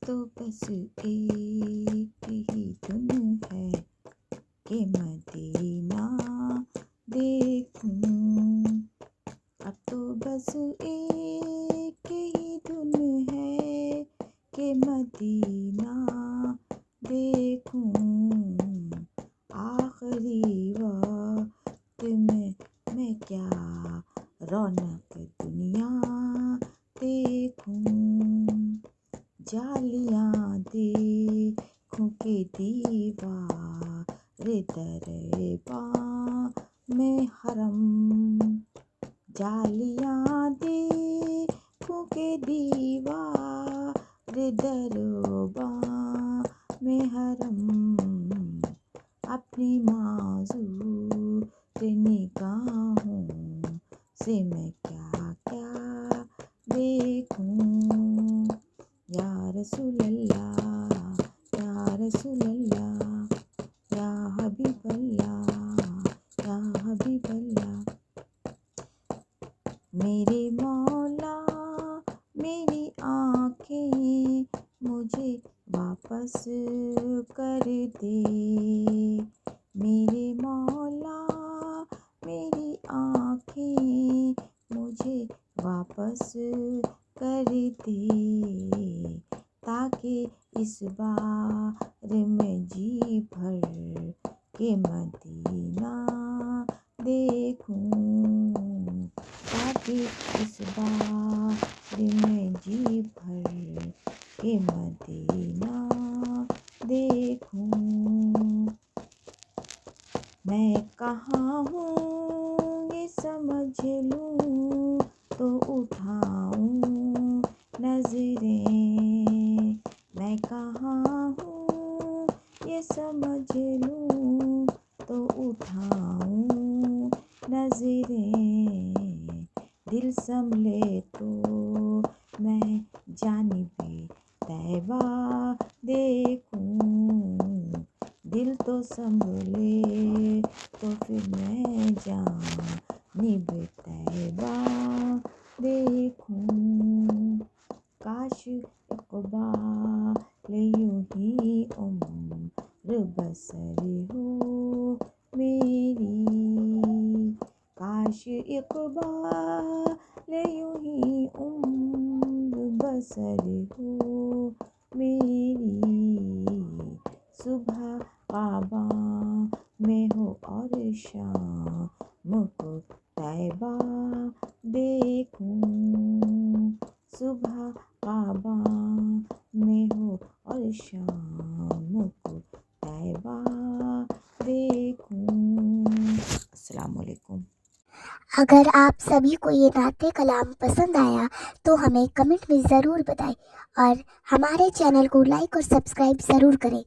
تو بس ایک ہی دن ہے کہ مدینہ دیکھوں، اب تو بس ایک ہی دن ہے کہ مدینہ دیکھوں، آخری وقت میں کیا رونق دنیا دیکھوں، جالیاں دیکھوں کہ دیوار درباں میں حرم، جالیاں دیکھوں کہ دیوار درباں میں حرم، اپنی معذور نگاہوں سے میں کیا کیا دیکھوں، یا رسول اللہ یا رسول اللہ یا حبیب اللہ یا حبیب اللہ، میرے مولا میری آنکھیں مجھے واپس کر دے، میرے مولا میری آنکھیں مجھے واپس کر دے، تاکہ اس بار میں جی بھر کے مدینہ دیکھوں، تاکہ اس بار میں جی بھر کے مدینہ دیکھوں، میں کہاں ہوں یہ سمجھ لوں تو اٹھاؤں نظریں، میں کہاں ہوں یہ سمجھ لوں تو اٹھاؤں نظریں، دل سنبھلے تو میں جانب طیبہ دیکھوں، دل تو سنبھلے تو پھر میں جانب طیبہ دیکھوں، کاش اقبال یوں ہی عمر بسر ہو میری، کاش اقبال یوں ہی عمر بسر ہو میری، صبح آباں میں ہو اور شام کو طیبہ دیکھوں، صبح آباں میں ہو اور شام کو طیبہ دیکھوں۔ السلام علیکم۔ اگر آپ سبھی کو یہ نعت کلام پسند آیا تو ہمیں کمنٹ میں ضرور بتائیں اور ہمارے چینل کو لائک اور سبسکرائب ضرور کریں۔